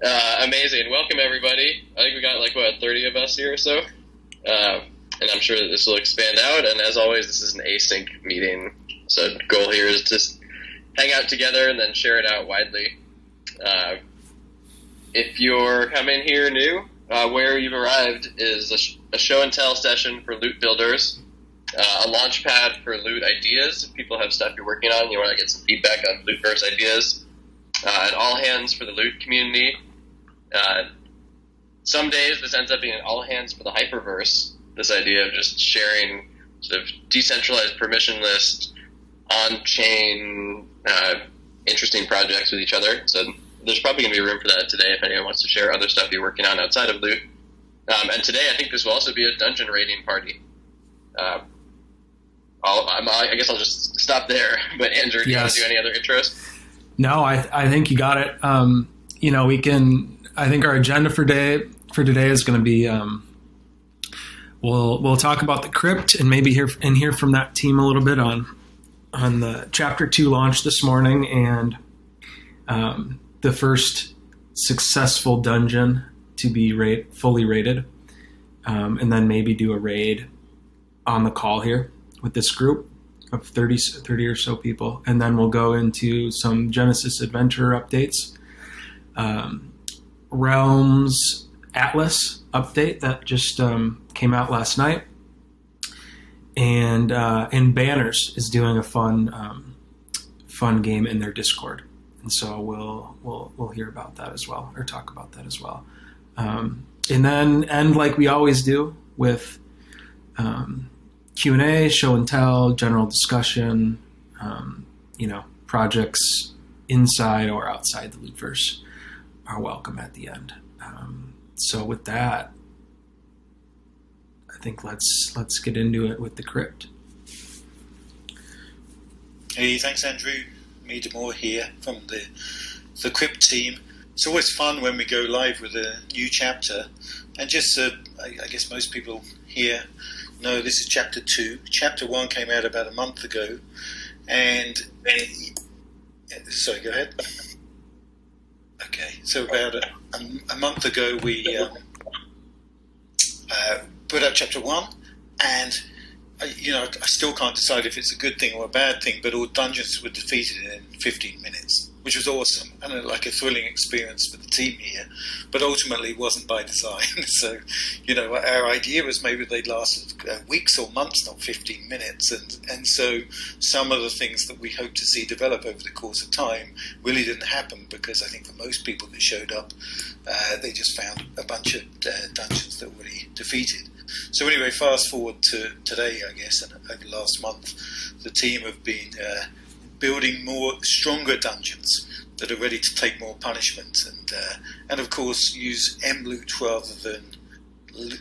Amazing. Welcome, everybody. I think we got 30 of us here or so. And I'm sure that this will expand out. And as always, this is an async meeting. So the goal here is to hang out together and then share it out widely. If you're coming here new, where you've arrived is a show and tell session for loot builders, a launch pad for loot ideas. If people have stuff you're working on, you want to get some feedback on lootverse ideas, an all hands for the loot community. Some days this ends up being an all hands for the hyperverse. This idea of just sharing sort of decentralized permissionless on-chain interesting projects with each other. So there's probably going to be room for that today if anyone wants to share other stuff you're working on outside of loot. And today I think this will also be a dungeon raiding party. I guess I'll just stop there. But Andrew, do you want to do any other intros? No, I think you got it. I think our agenda for today is going to be we'll talk about the crypt and maybe hear from that team a little bit on the Chapter 2 launch this morning and the first successful dungeon to be fully raided, and then maybe do a raid on the call here with this group of 30 or so people, and then we'll go into some Genesis Adventure updates, Realms Atlas update that just came out last night, and Banners is doing a fun game in their Discord, and so we'll hear about that as well, or talk about that as well, and then end like we always do with Q&A, show and tell, general discussion, projects inside or outside the Lootverse are welcome at the end. So with that, I think let's get into it with the crypt. Hey, thanks Andrew. Mead Moore here from the crypt team. It's always fun when we go live with a new chapter, and just I guess most people here know this is Chapter 2. Chapter 1 came out about a month ago, and sorry, go ahead. Okay, so about a month ago we put out Chapter 1, and I still can't decide if it's a good thing or a bad thing, but all dungeons were defeated in 15 minutes, which was awesome and like a thrilling experience for the team here, but ultimately it wasn't by design. So, our idea was maybe they'd last weeks or months, not 15 minutes, and so some of the things that we hoped to see develop over the course of time really didn't happen, because I think for most people that showed up, they just found a bunch of dungeons that were already defeated. So anyway, fast forward to today, I guess, and over the last month, the team have been building stronger dungeons that are ready to take more punishment, and of course use M loot rather than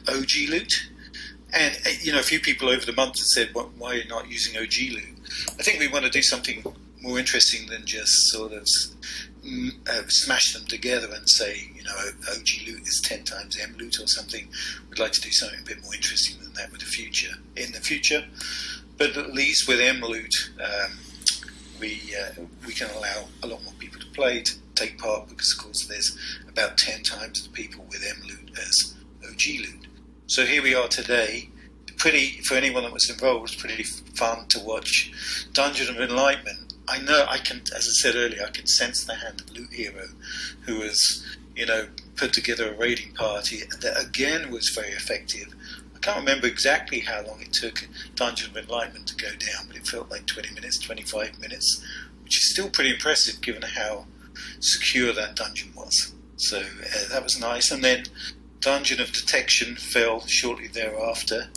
OG loot. And a few people over the month have said, why are you not using OG loot? I think we want to do something more interesting than just sort of smash them together and say, OG loot is 10 times M loot or something. We'd like to do something a bit more interesting than that in the future. But at least with M loot, we can allow a lot more people to take part, because of course there's about 10 times the people with M loot as OG loot. So here we are today. For anyone that was involved, it was pretty fun to watch Dungeon of Enlightenment. I know I can, as I said earlier, I can sense the hand of Loot Hero, who has, put together a raiding party that again was very effective. I can't remember exactly how long it took Dungeon of Enlightenment to go down, but it felt like 20 minutes, 25 minutes, which is still pretty impressive given how secure that dungeon was. So that was nice. And then Dungeon of Detection fell shortly thereafter.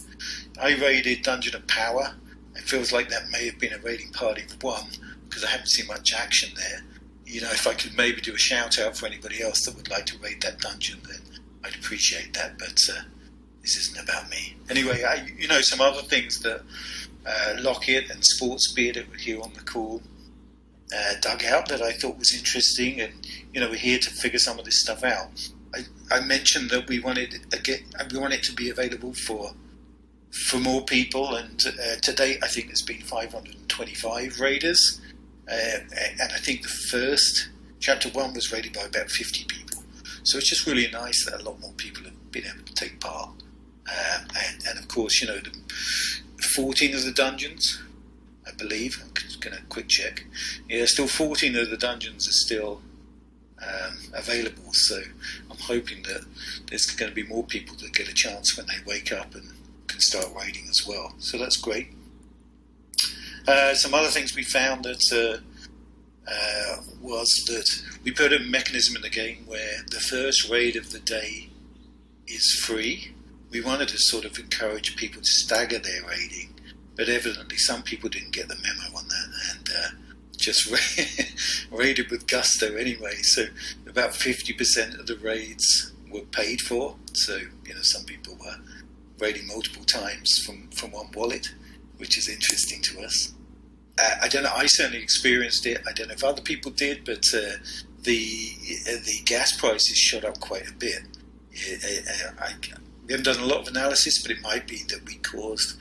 I raided Dungeon of Power. It feels like that may have been a raiding party of one, because I haven't seen much action there. If I could maybe do a shout out for anybody else that would like to raid that dungeon, then I'd appreciate that, but this isn't about me. Anyway, some other things that Lockett and Sportsbeard that were here on the call dug out that I thought was interesting, and we're here to figure some of this stuff out. I mentioned that we want it to be available for more people, and to date I think there's been 525 raiders, and I think the first Chapter 1 was raided by about 50 people. So it's just really nice that a lot more people have been able to take part. And of course, 14 of the dungeons, I believe, I'm just going to quick check. Yeah, still 14 of the dungeons are still available. So I'm hoping that there's going to be more people that get a chance when they wake up and can start raiding as well. So that's great. Some other things we found that was that we put a mechanism in the game where the first raid of the day is free. We wanted to sort of encourage people to stagger their raiding, but evidently some people didn't get the memo on that and just raided with gusto anyway. So about 50% of the raids were paid for. So some people were raiding multiple times from one wallet, which is interesting to us. I don't know. I certainly experienced it. I don't know if other people did, but the gas prices shot up quite a bit. We haven't done a lot of analysis, but it might be that we caused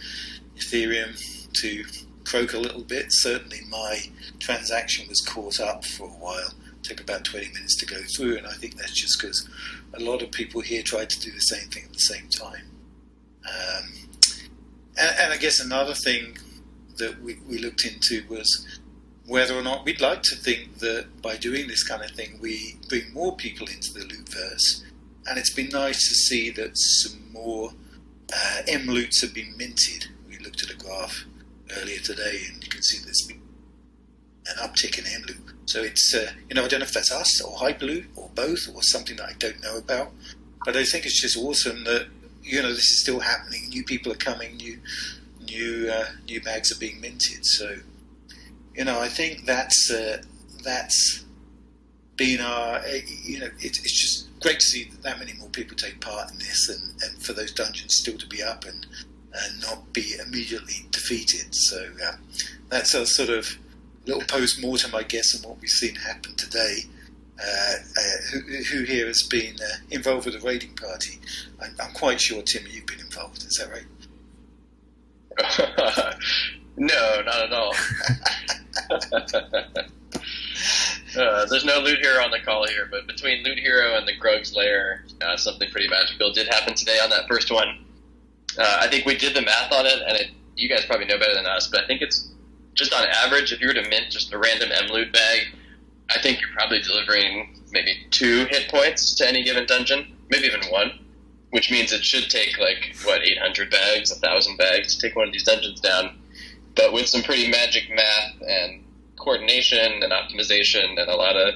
Ethereum to croak a little bit. Certainly, my transaction was caught up for a while. It took about 20 minutes to go through, and I think that's just because a lot of people here tried to do the same thing at the same time. And I guess another thing that we looked into was whether or not we'd like to think that by doing this kind of thing we bring more people into the Lootverse, and it's been nice to see that some more M-Loots have been minted. We looked at a graph earlier today and you can see there's been an uptick in M-Loot. So it's, I don't know if that's us or Hyperloot or both or something that I don't know about, but I think it's just awesome that, this is still happening. New people are coming, new bags are being minted. So, I think that's been our, it's just great to see that many more people take part in this and for those dungeons still to be up and not be immediately defeated. So that's a sort of little post-mortem, I guess, on what we've seen happen today. Who here has been involved with a raiding party? I'm quite sure, Tim, you've been involved. Is that right? No, not at all. There's no Loot Hero on the call here, but between Loot Hero and the Grug's Lair, something pretty magical did happen today on that first one. I think we did the math on it, and you guys probably know better than us, but I think it's just on average, if you were to mint just a random M-Loot bag, I think you're probably delivering maybe 2 hit points to any given dungeon, maybe even 1, which means it should take 800 bags, 1,000 bags to take one of these dungeons down. But with some pretty magic math and coordination and optimization and a lot of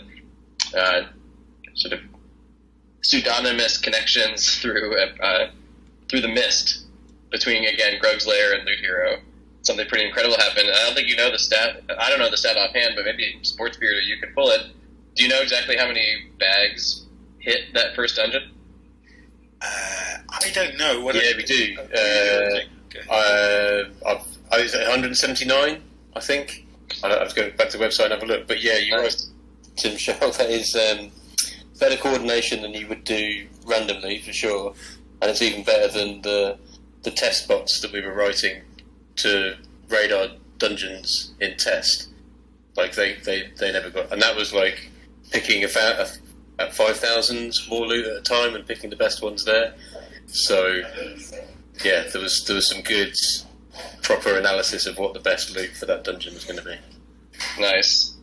sort of pseudonymous connections through the mist between, again, Grug's Lair and Loot Hero, something pretty incredible happened. And I don't think you know the stat. I don't know the stat offhand, but maybe Sports Beard, you can pull it. Do you know exactly how many bags hit that first dungeon? I don't know. Yeah, we do. Is it 179, I think? I have to go back to the website and have a look. But yeah, you're right, Tim Shell. That is better coordination than you would do randomly, for sure. And it's even better than the test bots that we were writing to raid our dungeons in test. They never got... And that was picking at 5,000 more loot at a time and picking the best ones there. So, yeah, there was some good, proper analysis of what the best loot for that dungeon was going to be. Nice.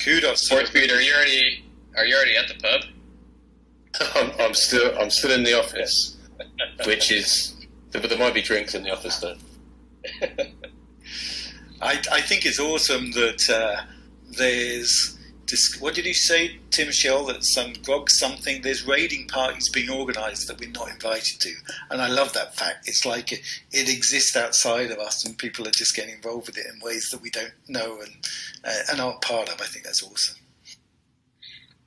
Kudos. Sports Beat, are you already at the pub? I'm still in the office, which is... But there might be drinks in the office, though. I think it's awesome that there's... What did you say, Tim Shell? That some grog something. There's raiding parties being organised that we're not invited to, and I love that fact. It's like it exists outside of us, and people are just getting involved with it in ways that we don't know and aren't part of. I think that's awesome.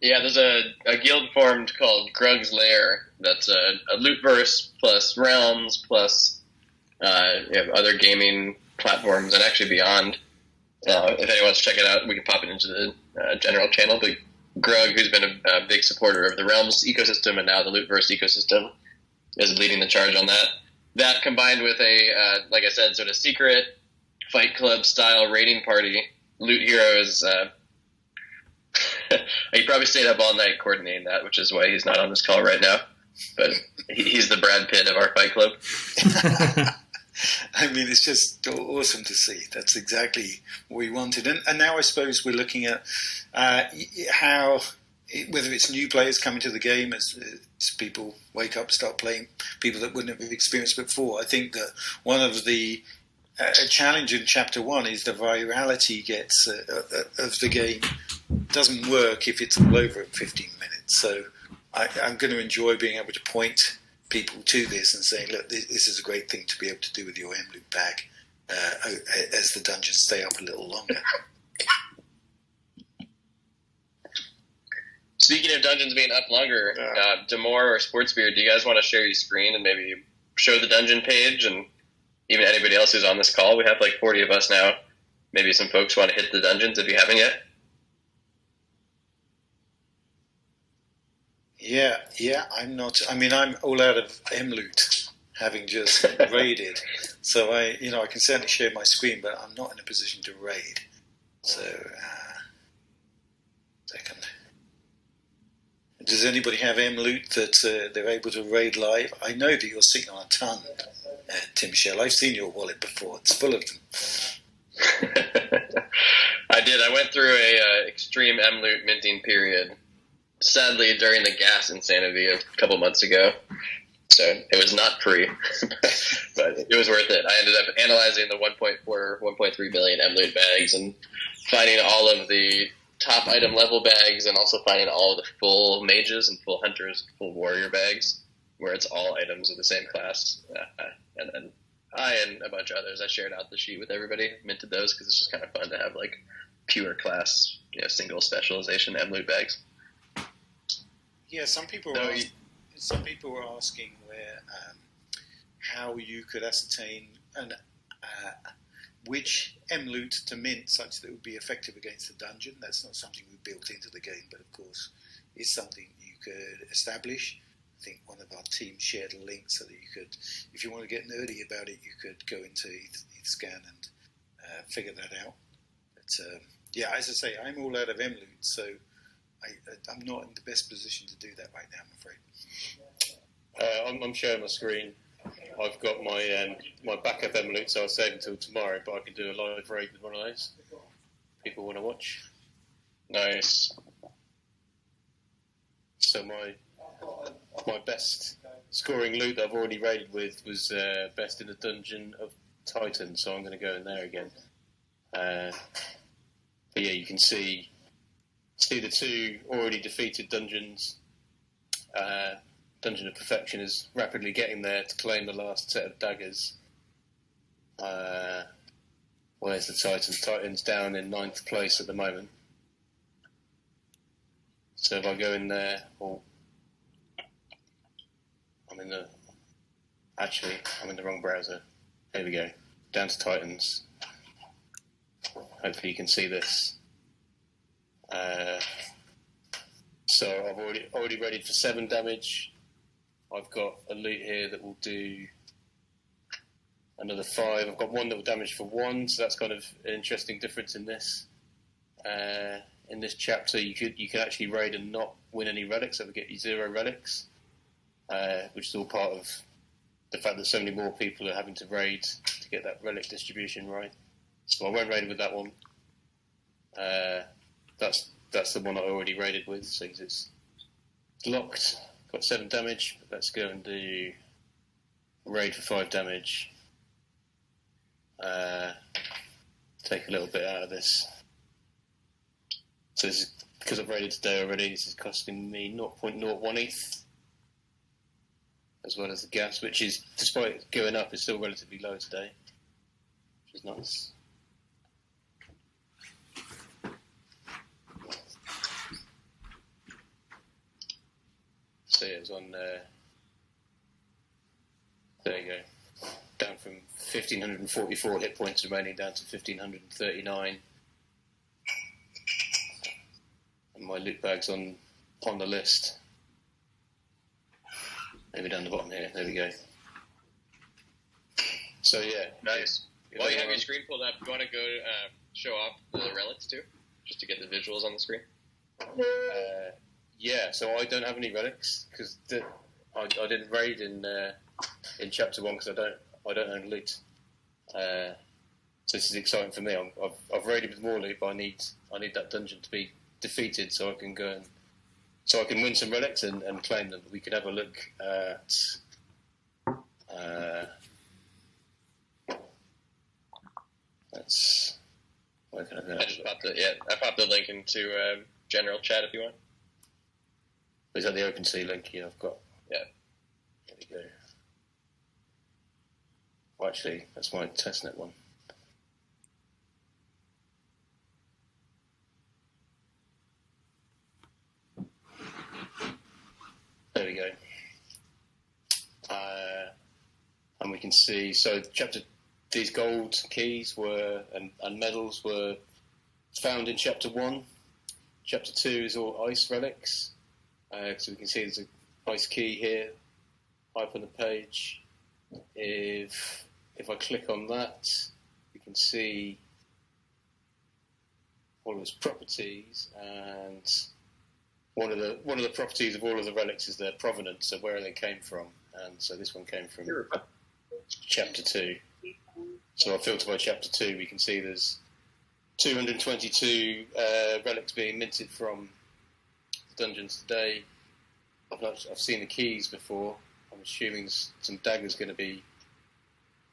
Yeah, there's a guild formed called Grug's Lair. That's a Lootverse plus Realms plus other gaming platforms and actually beyond. If anyone wants to check it out, we can pop it into the general channel. But Grug, who's been a big supporter of the Realms ecosystem and now the Lootverse ecosystem, is leading the charge on that. That combined with a, like I said, sort of secret Fight Club style raiding party. Loot Hero is He probably stayed up all night coordinating that, which is why he's not on this call right now. But he's the Brad Pitt of our fight club. I mean, it's just awesome to see. That's exactly what we wanted. And now I suppose we're looking at how, whether it's new players coming to the game as people wake up, start playing, people that wouldn't have experienced before. I think that one of the challenge in Chapter 1 is the virality of the game doesn't work if it's all over at 15 minutes. So I'm going to enjoy being able to point people to this and saying, look, this is a great thing to be able to do with your M-Loop bag as the dungeons stay up a little longer. Speaking of dungeons being up longer, Demore or Sportsbeard, do you guys want to share your screen and maybe show the dungeon page? And even anybody else who's on this call, we have like 40 of us now. Maybe some folks want to hit the dungeons if you haven't yet. Yeah, I'm not. I mean, I'm all out of M-Loot, having just raided. So I can certainly share my screen, but I'm not in a position to raid. So, second. Does anybody have M-Loot that they're able to raid live? I know that you're sitting on a ton, Tim Shell. I've seen your wallet before. It's full of them. I did. I went through a extreme M-Loot minting period. Sadly, during the gas insanity of a couple months ago. So it was not free, but it was worth it. I ended up analyzing the 1.3 billion M-Loot bags and finding all of the top item level bags and also finding all of the full mages and full hunters, full warrior bags, where it's all items of the same class. And then I and a bunch of others, I shared out the sheet with everybody, minted those because it's just kind of fun to have like pure class, single specialization M-Loot bags. Yeah, some people were asking how you could ascertain which M-Loot to mint such that it would be effective against the dungeon. That's not something we built into the game, but of course is something you could establish. I think one of our team shared a link so that you could, if you want to get nerdy about it, you could go into Etherscan and figure that out. But as I say, I'm all out of M-Loot, so I'm not in the best position to do that right now, I'm afraid. I'm sharing my screen. I've got my backup M-Loot, so I'll save until tomorrow, but I can do a live raid with one of those. People want to watch. Nice. So my best scoring loot that I've already raided with was best in the Dungeon of Titan, so I'm going to go in there again. But yeah, you can see the two already defeated dungeons. Dungeon of Perfection is rapidly getting there to claim the last set of daggers. Where's the Titan? Titan's down in 9th place at the moment. So if I go in there, I'm in the wrong browser. There we go. Down to Titans. Hopefully you can see this. So I've already readied for 7 damage. I've got a loot here that will do another 5. I've got one that will damage for 1, so that's kind of an interesting difference in this. In this chapter, you could actually raid and not win any relics, so we get you 0 relics, which is all part of the fact that so many more people are having to raid to get that relic distribution right. So I won't raid with that one. That's the one I already raided with, so it's locked. Got 7 damage. Let's go and do raid for 5 damage. Take a little bit out of this. So this is, because I've raided today already, this is costing me 0.01 ETH, as well as the gas, which is, despite going up, is still relatively low today, which is nice. So yeah, it was on, there you go, down from 1,544 hit points remaining down to 1,539. And my loot bag's on the list. Maybe down the bottom here, there we go. So yeah. Nice. While you have your screen pulled up, you want to go show off the relics too? Just to get the visuals on the screen? So I don't have any relics because I didn't raid in chapter 1 because I don't own loot. So this is exciting for me. I've raided with more loot, but I need that dungeon to be defeated so I can go so I can win some relics and claim them. We could have a look at. Where can I go? I popped the link into general chat if you want. Is that the OpenSea link? Yeah, I've got. Yeah. There we go. Well, actually, that's my testnet one. There we go. And we can see, these gold keys and medals were found in chapter 1. Chapter 2 is all ice relics. So we can see there's an ice key here, high up on the page. If I click on that, we can see all of its properties, and one of the properties of all of the relics is their provenance, so where they came from. And so this one came from chapter 2. So I filter by chapter 2. We can see there's 222 relics being minted from the dungeons today. I've seen the keys before. I'm assuming some daggers going to be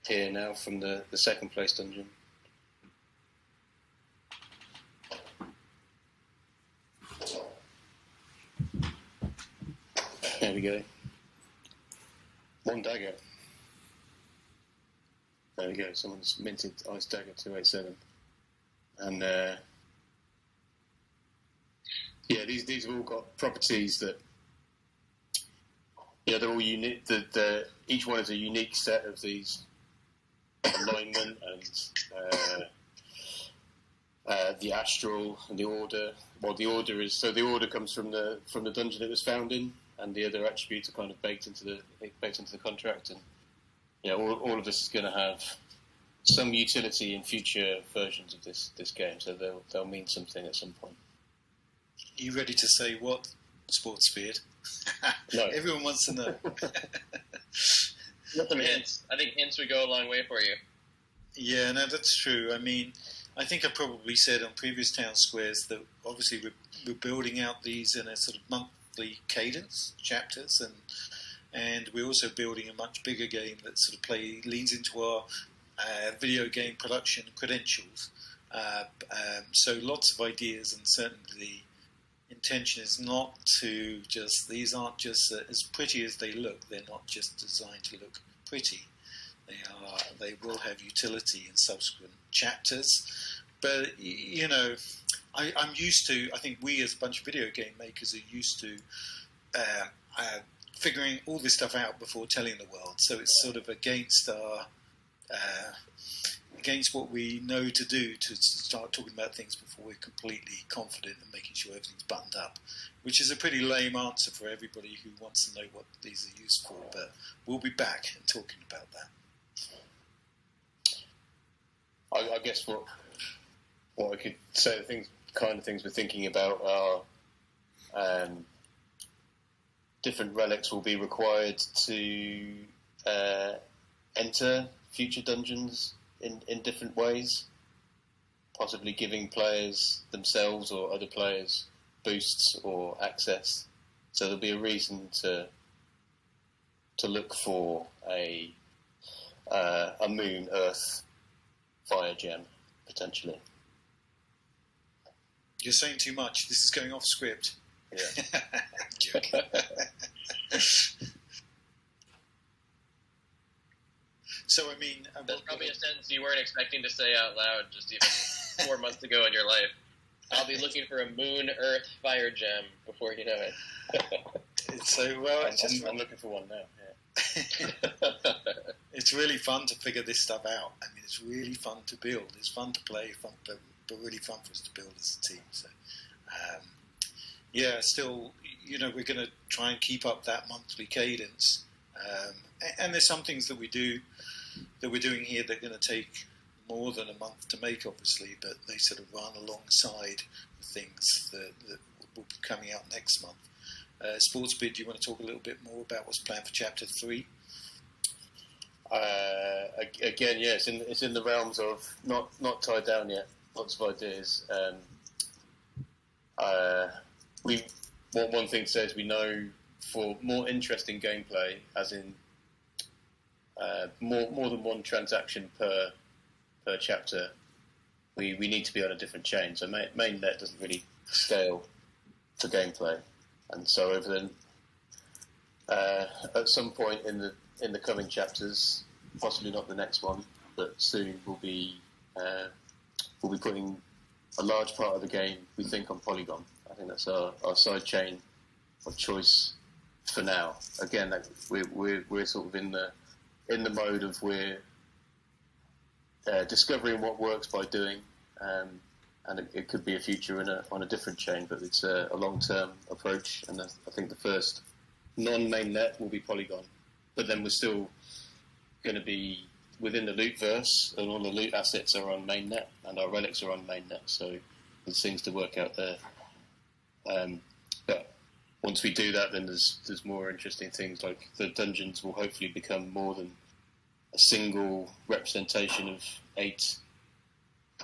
here now from the second place dungeon. There we go. One dagger. There we go. Someone's minted Ice Dagger 287. And these have all got properties that they're all unique. Each one is a unique set of these alignment and the astral and the order. Well, the order comes from the dungeon it was found in, and the other attributes are kind of baked into the contract. And all of this is going to have some utility in future versions of this game, so they'll mean something at some point. Are you ready to say what, Sportsbeard? No. Everyone wants to know. Some hints. I think hints would go a long way for you. Yeah, no, that's true. I mean, I think I probably said on previous Town Squares that obviously we're building out these in a sort of monthly cadence, chapters, and we're also building a much bigger game that sort of leans into our video game production credentials. So lots of ideas, and certainly the intention is not to these aren't just as pretty as they look. They're not just designed to look pretty. They will have utility in subsequent chapters. But I'm used to. I think we as a bunch of video game makers are used to figuring all this stuff out before telling the world. So it's sort of against what we know to do to start talking about things before we're completely confident and making sure everything's buttoned up, which is a pretty lame answer for everybody who wants to know what these are used for. But we'll be back and talking about that. I guess what I could say, the kind of things we're thinking about are different relics will be required to enter future dungeons in different ways, possibly giving players themselves or other players boosts or access. So there'll be a reason to look for a Moon, Earth, Fire gem, potentially. You're saying too much. This is going off script. Yeah. Joking. So, I mean... That's probably a sentence you weren't expecting to say out loud just even 4 months ago in your life. I'll be looking for a Moon, Earth, Fire gem before you know it. So, well, I'm looking for one now. Yeah. It's really fun to figure this stuff out. I mean, it's really fun to build. It's fun to play, but really fun for us to build as a team. So, still, we're going to try and keep up that monthly cadence. And there's some things that we're doing here that are going to take more than a month to make, obviously, but they sort of run alongside the things that will be coming out next month. Sportsbid, do you want to talk a little bit more about what's planned for Chapter 3? Again, yeah, it's in the realms of not tied down yet. Lots of ideas. One thing to say is we know for more interesting gameplay, as in more than one transaction per chapter, we need to be on a different chain. So mainnet doesn't really scale for gameplay, and so over at some point in the coming chapters, possibly not the next one, but soon we'll be putting a large part of the game, we think, on Polygon. I think that's our side chain of choice for now. Again, we're sort of in the mode of we're discovering what works by doing, and it could be a future on a different chain, but it's a long-term approach. And I think the first non-mainnet will be Polygon, but then we're still going to be within the lootverse, and all the loot assets are on mainnet, and our relics are on mainnet. So there's things to work out there. But once we do that, then there's more interesting things, like the dungeons will hopefully become more than a single representation of 8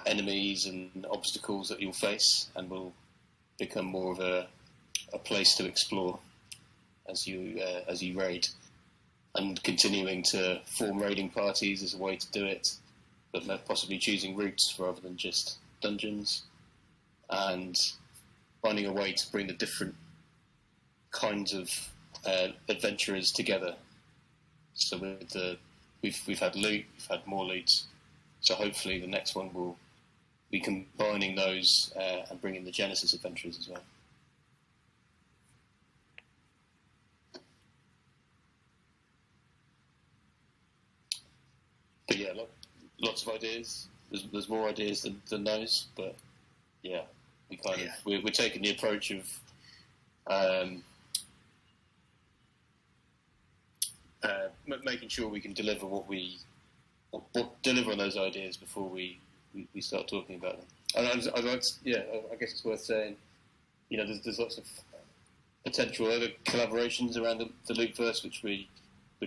enemies and obstacles that you'll face, and will become more of a place to explore as you raid, and continuing to form raiding parties is a way to do it, but possibly choosing routes rather than just dungeons, and finding a way to bring the different kinds of adventurers together. So we've had loot, we've had more loot, so hopefully the next one will be combining those and bringing the Genesis adventurers as well. But yeah, lots of ideas. There's more ideas than those, but yeah, we're taking the approach of making sure we can deliver deliver on those ideas before we start talking about them. And I guess it's worth saying, there's lots of potential other collaborations around the Lootverse, which we'd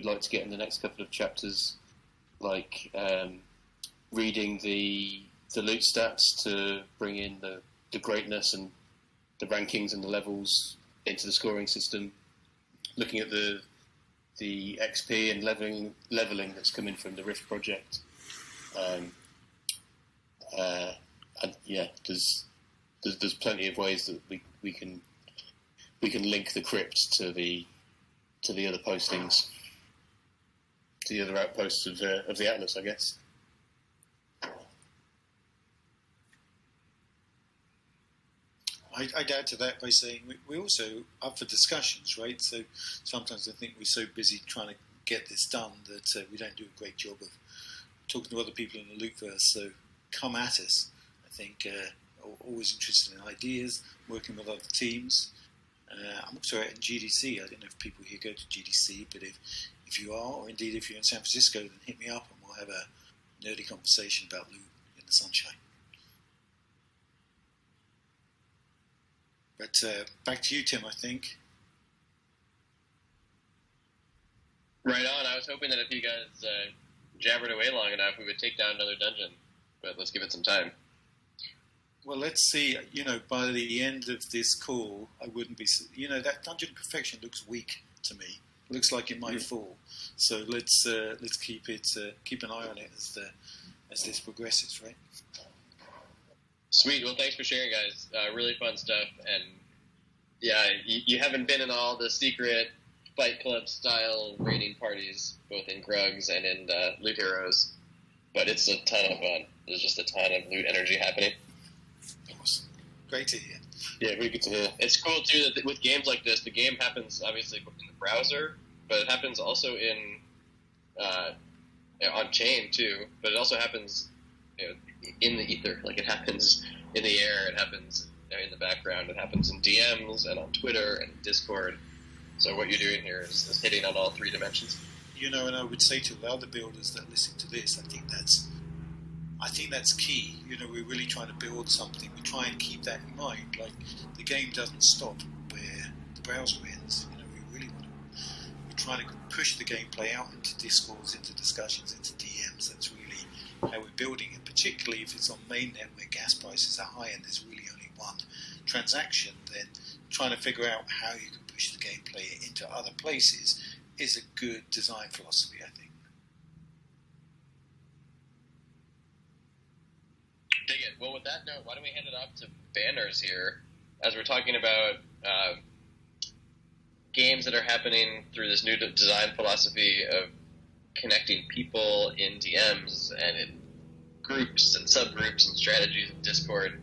like to get in the next couple of chapters, like reading the loot stats to bring in the greatness and the rankings and the levels into the scoring system, looking at the XP and leveling that's coming from the Rift project, and yeah, there's plenty of ways that we can link the crypt to the other postings, to the other outposts of the Atlas, I guess. I'd add to that by saying we're also up for discussions, right? So sometimes I think we're so busy trying to get this done that we don't do a great job of talking to other people in the Lootverse. So come at us. I think always interested in ideas, working with other teams. I'm also at GDC. I don't know if people here go to GDC, but if you are, or indeed if you're in San Francisco, then hit me up and we'll have a nerdy conversation about loot in the sunshine. But back to you, Tim, I think. Right on. I was hoping that if you guys jabbered away long enough, we would take down another dungeon. But let's give it some time. Well, let's see. By the end of this call, I wouldn't be... that dungeon perfection looks weak to me. Looks like it might fall. So let's keep an eye on it as this progresses, right? Sweet. Well, thanks for sharing, guys. Really fun stuff. And yeah, you haven't been in all the secret Fight Club style raiding parties, both in Grugs and in Loot Heroes, but it's a ton of fun. There's just a ton of loot energy happening. Awesome. Great to hear. Yeah, really good to hear. It's cool too that with games like this, the game happens obviously in the browser, but it happens also in on chain too. But it also happens in the ether. Like, it happens in the air, it happens in the background, it happens in DMs and on Twitter and Discord. So what you're doing here is hitting on all 3 dimensions. And I would say to the other builders that listen to this, I think that's I think that's key. We're really trying to build something. We try and keep that in mind. Like, the game doesn't stop where the browser ends. We really want to. We're trying to push the gameplay out into discourse, into discussions, into DMs. That's really how we're building it. Particularly if it's on mainnet where gas prices are high and there's really only one transaction, then trying to figure out how you can push the gameplay into other places is a good design philosophy, I think. Dig it. Well, with that note, why don't we hand it off to Banners here, as we're talking about games that are happening through this new design philosophy of connecting people in DMs and in groups and subgroups and strategies in Discord.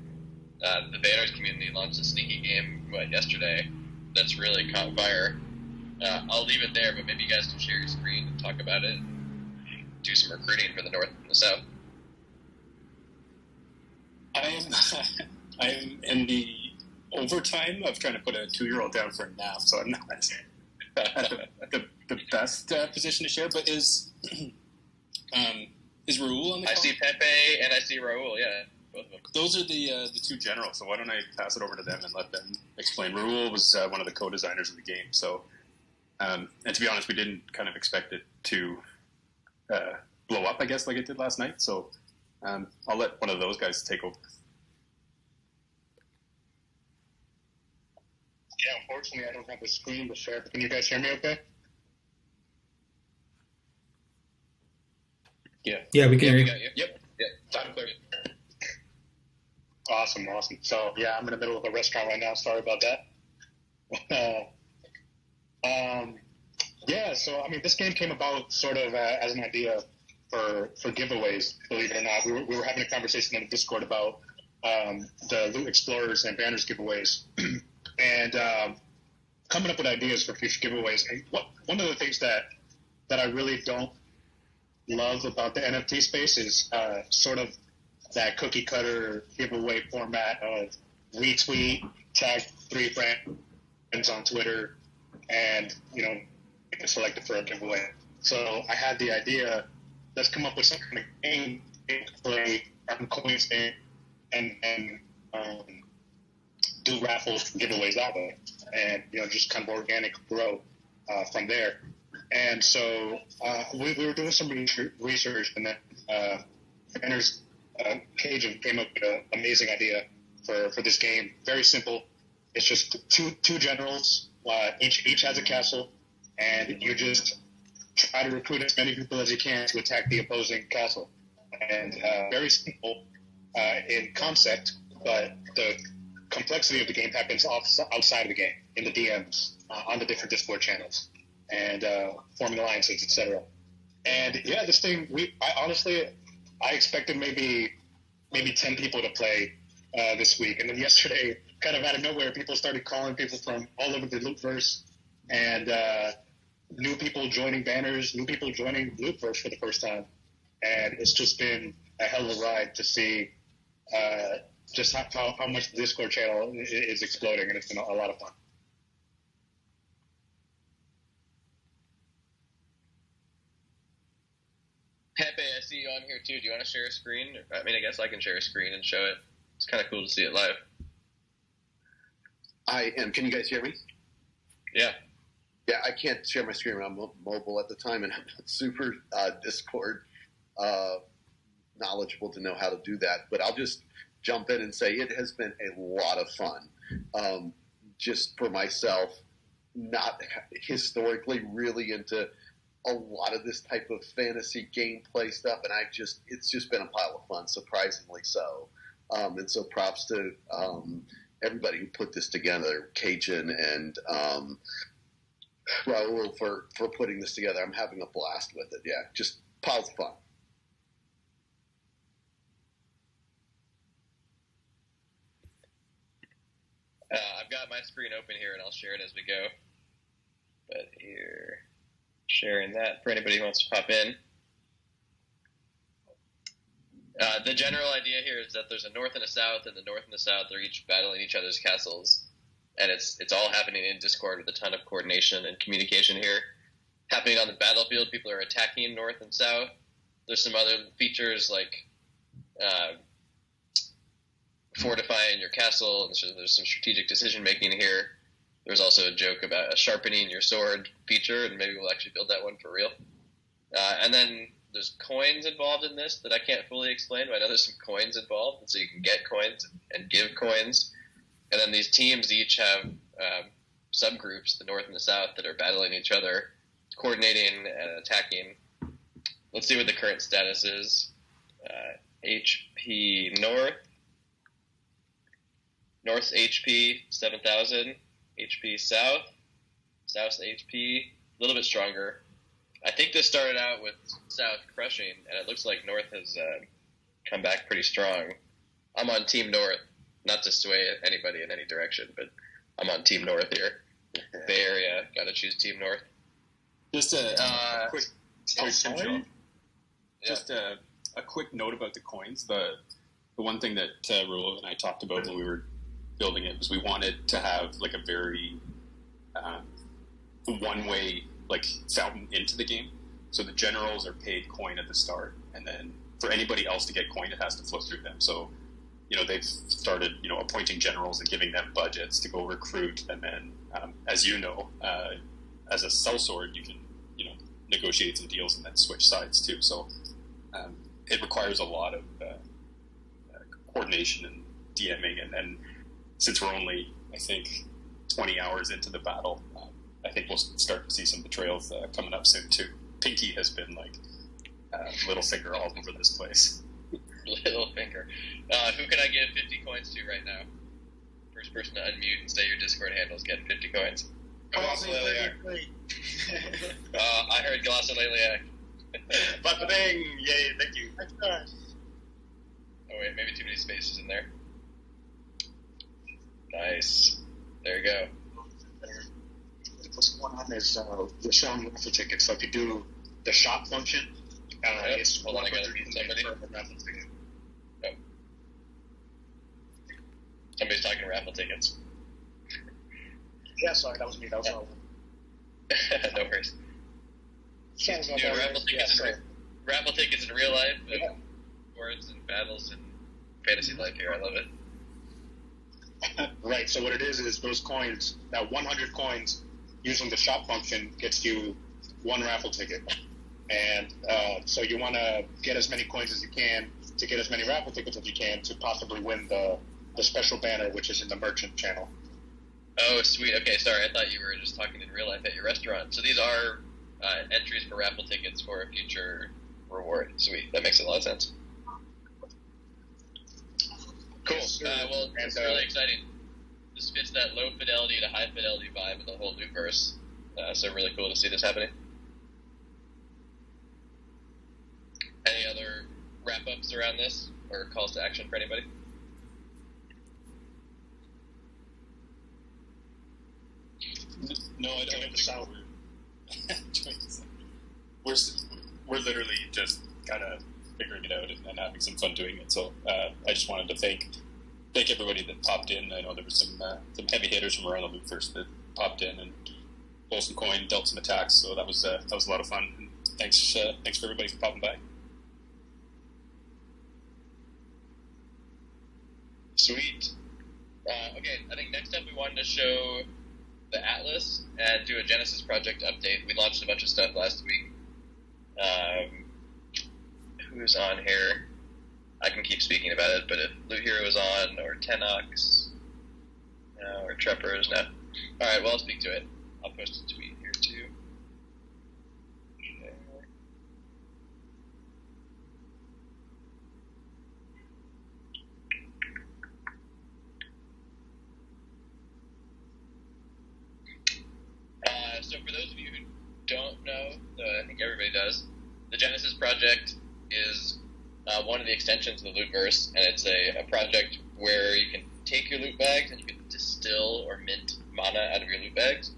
The Banners community launched a sneaky game yesterday that's really caught fire. I'll leave it there, but maybe you guys can share your screen and talk about it and do some recruiting for the North and the South. I'm in the overtime of trying to put a 2-year-old down for a nap, so I'm not at the best position to share. But is Raul on the call? I see Pepe and I see Raul, yeah. Both of them. Those are the two generals, so why don't I pass it over to them and let them explain. Raul was one of the co-designers of the game, so and to be honest, we didn't kind of expect it to blow up, I guess, like it did last night, so I'll let one of those guys take over. Yeah, unfortunately, I don't have a screen to share. Can you guys hear me okay? Yeah. Yeah, we can hear you. Got you. Yep. Time clear. Awesome. So, yeah, I'm in the middle of a restaurant right now. Sorry about that. Yeah, so, I mean, this game came about sort of as an idea for giveaways, believe it or not. We were having a conversation in the Discord about the Loot Explorers and Banners giveaways. And coming up with ideas for future giveaways. And one of the things that I really don't love about the NFT space is sort of that cookie cutter giveaway format of retweet, tag 3 friends on Twitter, and get selected for a giveaway. So I had the idea, let's come up with some kind of game to play on coins and do raffles and giveaways that way, and just kind of organic grow from there. And so we were doing some research, and then Banner's Cajun came up with an amazing idea for this game. Very simple. It's just two generals. Each has a castle, and you just try to recruit as many people as you can to attack the opposing castle. And very simple in concept, but the complexity of the game happens outside of the game, in the DMs, on the different Discord channels, and forming alliances, etc. And yeah, this thing, I expected maybe 10 people to play this week, and then yesterday, kind of out of nowhere, people started calling people from all over the Lootverse, and new people joining Banners, new people joining Lootverse for the first time, and it's just been a hell of a ride to see just how much the Discord channel is exploding, and it's been a lot of fun. Pepe, I see you on here too. Do you want to share a screen? I mean, I guess I can share a screen and show it. It's kind of cool to see it live. I am. Can you guys hear me? Yeah. Yeah, I can't share my screen. I'm mobile at the time, and I'm not super Discord knowledgeable to know how to do that. But I'll just jump in and say it has been a lot of fun. Just for myself, not historically really into a lot of this type of fantasy gameplay stuff, and it's just been a pile of fun, surprisingly so. And so props to everybody who put this together, Cajun and Raul for putting this together. I'm having a blast with it. Yeah, just piles of fun. I've got my screen open here, and I'll share it as we go. But here, sharing that for anybody who wants to pop in. The general idea here is that there's a north and a south, and the north and the south are each battling each other's castles. And it's all happening in Discord with a ton of coordination and communication here. Happening on the battlefield, people are attacking north and south. There's some other features like fortifying your castle, and so there's some strategic decision making here. There's also a joke about a sharpening your sword feature, and maybe we'll actually build that one for real. And then there's coins involved in this that I can't fully explain, but I know there's some coins involved, and so you can get coins and give coins. And then these teams each have subgroups, the north and the south, that are battling each other, coordinating and attacking. Let's see what the current status is. HP North. North's HP 7,000. HP South. South's HP a little bit stronger. I think this started out with South crushing, and it looks like North has come back pretty strong. I'm on Team North, not to sway anybody in any direction, but I'm on Team North here. Bay Area, got to choose Team North. Just a quick. sorry? Just a quick note about the coins. The one thing that Raul and I talked about when we were building it was we wanted to have like a very one-way like fountain into the game. So the generals are paid coin at the start, and then for anybody else to get coin, it has to flow through them. So they've started appointing generals and giving them budgets to go recruit, and then as as a sellsword, you can negotiate some deals and then switch sides too. So it requires a lot of coordination and DMing, and since we're only, I think, 20 hours into the battle, I think we'll start to see some betrayals coming up soon too. Pinky has been like little finger all over this place. Little finger. Who can I give 50 coins to right now? First person to unmute and say your Discord handles get 50 coins. Glossolalia. I heard Glossolalia. Bing! Yay, thank you. Oh wait, maybe too many spaces in there. Nice. There you go. What's going on is you're showing raffle tickets. So if you do the shop function, it's hold on, I gotta read somebody. raffle ticket. Oh. Somebody's talking raffle tickets. Yeah, sorry, that was me. That was all. No worries. Dude, raffle tickets in real life, and words and battles and fantasy life here. I love it. Right, so what it is those coins, that 100 coins using the shop function gets you one raffle ticket. And so you want to get as many coins as you can to get as many raffle tickets as you can to possibly win the special banner, which is in the merchant channel. Oh, sweet. Okay, sorry. I thought you were just talking in real life at your restaurant. So these are entries for raffle tickets for a future reward. Sweet. That makes a lot of sense. Cool. Well, it's really exciting. This fits that low fidelity to high fidelity vibe of the whole Lootverse. So really cool to see this happening. Any other wrap-ups around this or calls to action for anybody? No, I don't think so. We're literally just kind of figuring it out and having some fun doing it. So I just wanted to thank everybody that popped in. I know there was some heavy hitters from around the Lootverse that popped in and pulled some coin, dealt some attacks. So that was a lot of fun. And thanks for everybody for popping by. Sweet. Okay, I think next up we wanted to show the Atlas and do a Genesis project update. We launched a bunch of stuff last week. Who's on here? I can keep speaking about it, but if Loot Hero is on, or Tenox, or Treppers, no. Alright, well, I'll speak to it. I'll post a tweet here, too. So for those of you who don't know, I think everybody does, the Genesis project is one of the extensions of the Lootverse, and it's a project where you can take your loot bags and you can distill or mint mana out of your loot bags,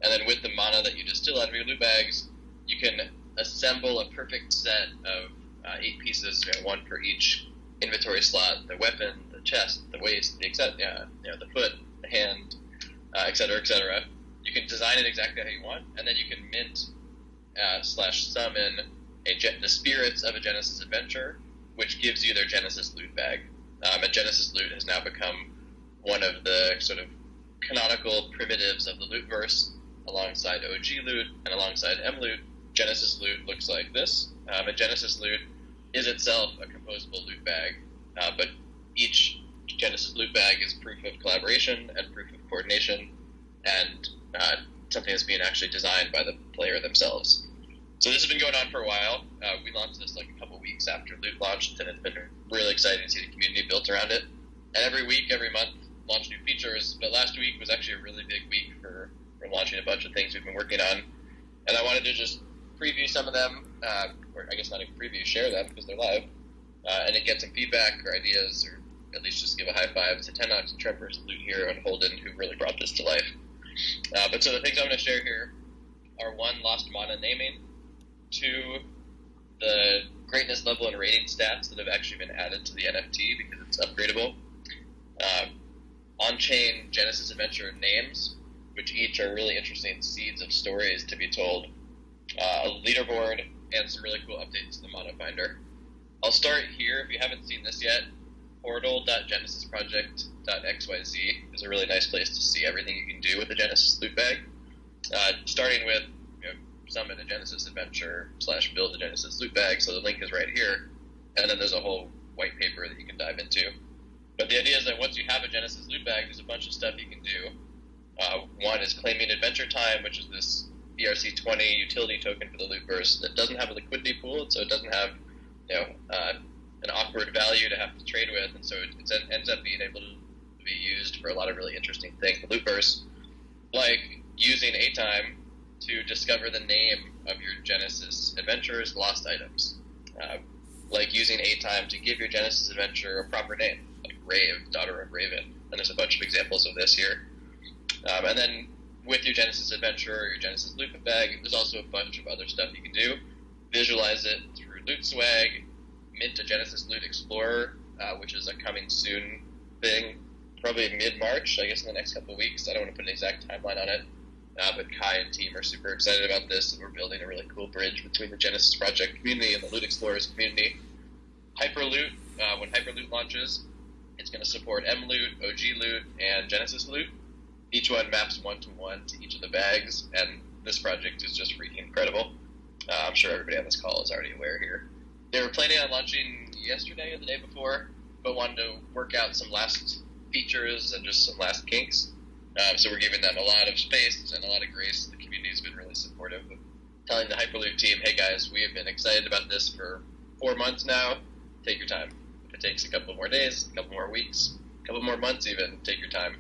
and then with the mana that you distill out of your loot bags, you can assemble a perfect set of 8 pieces, one for each inventory slot: the weapon, the chest, the waist, the the foot, the hand, etc., etc. You can design it exactly how you want, and then you can mint /summon the spirits of a Genesis adventure, which gives you their Genesis loot bag. And Genesis loot has now become one of the sort of canonical primitives of the lootverse, alongside OG loot and alongside M loot. Genesis loot looks like this, and Genesis loot is itself a composable loot bag, but each Genesis loot bag is proof of collaboration and proof of coordination, and something that's being actually designed by the player themselves. So this has been going on for a while. We launched this like a couple weeks after loot launched, and it's been really exciting to see the community built around it. And every week, every month, launch new features, but last week was actually a really big week for launching a bunch of things we've been working on, and I wanted to just preview some of them, or I guess not even preview, share them because they're live, and then get some feedback or ideas, or at least just give a high five to Tenox and Trevor's, Loot Hero, and Holden, who really brought this to life. But so the things I'm going to share here are 1, Lost Mana naming, 2, the greatness level and rating stats that have actually been added to the NFT because it's upgradable, on-chain Genesis Adventure names, which each are really interesting seeds of stories to be told, a leaderboard, and some really cool updates to the Mana Finder. I'll start here. If you haven't seen this yet, portal.genesisproject.xyz is a really nice place to see everything you can do with the Genesis loot bag, starting with summon a Genesis Adventure / build a Genesis loot bag, so the link is right here, and then there's a whole white paper that you can dive into. But the idea is that once you have a Genesis loot bag, there's a bunch of stuff you can do. 1 is claiming Adventure Time, which is this ERC20 utility token for the lootverse that doesn't have a liquidity pool, so it doesn't have an awkward value to have to trade with, and so it ends up being able to be used for a lot of really interesting things in the lootverse, like using A-Time to discover the name of your Genesis Adventure's lost items, like using A-Time to give your Genesis Adventure a proper name, like Rave, Daughter of Raven, and there's a bunch of examples of this here. And then with your Genesis Adventure or your Genesis loot bag, there's also a bunch of other stuff you can do. Visualize it through Loot Swag, mint a Genesis Loot Explorer, which is a coming soon thing, probably mid-March, I guess in the next couple of weeks. I don't want to put an exact timeline on it, but Kai and team are super excited about this, and we're building a really cool bridge between the Genesis Project community and the Loot Explorers community. Hyperloot, when Hyperloot launches, it's going to support M Loot, OG Loot, and Genesis Loot. Each one maps 1-to-1 to each of the bags, and this project is just freaking incredible. I'm sure everybody on this call is already aware here. They were planning on launching yesterday or the day before, but wanted to work out some last features and just some last kinks. So we're giving them a lot of space and a lot of grace. The community has been really supportive of telling the Hyperloop team, hey guys, we have been excited about this for 4 months now. Take your time. If it takes a couple more days, a couple more weeks, a couple more months even, take your time.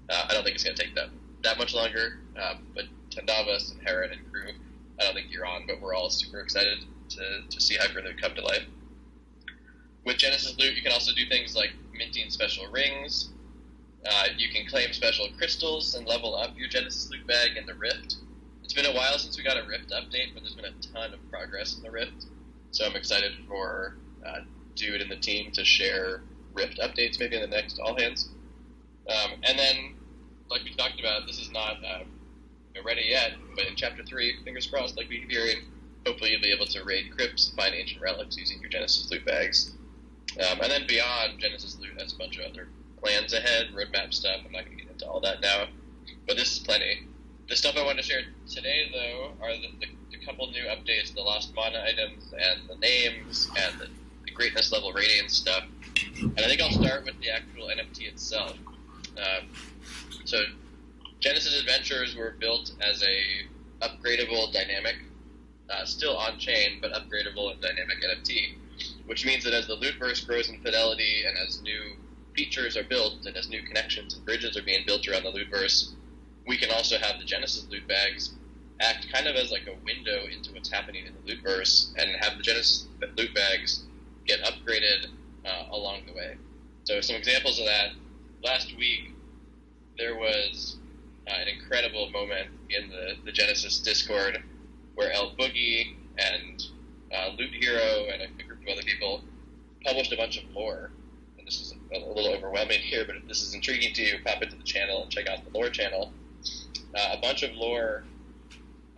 I don't think it's going to take that much longer, but Tendavas and Heron and crew, I don't think you're on, but we're all super excited to see Hyperloop come to life. With Genesis Loot, you can also do things like minting special rings. You can claim special crystals and level up your Genesis Loot bag in the Rift. It's been a while since we got a Rift update, but there's been a ton of progress in the Rift, so I'm excited for Dude and the team to share Rift updates maybe in the next All Hands. And then, like we talked about, this is not ready yet, but in Chapter 3, fingers crossed, like we keep hearing, hopefully you'll be able to raid crypts and find ancient relics using your Genesis Loot bags. And then beyond, Genesis Loot has a bunch of other plans ahead, roadmap stuff. I'm not going to get into all that now, but this is plenty. The stuff I want to share today, though, are the couple new updates, the Lost Mana items, and the names, and the greatness level rating stuff. And I think I'll start with the actual NFT itself. So Genesis Adventures were built as a upgradable dynamic, still on-chain, but upgradable and dynamic NFT, which means that as the lootverse grows in fidelity and as new features are built and as new connections and bridges are being built around the lootverse, we can also have the Genesis loot bags act kind of as like a window into what's happening in the lootverse and have the Genesis loot bags get upgraded along the way. So some examples of that, last week there was an incredible moment in the Genesis Discord where El Boogie and Loot Hero and a group of other people published a bunch of lore. And this is a little overwhelming here, but if this is intriguing to you, pop into the channel and check out the lore channel. A bunch of lore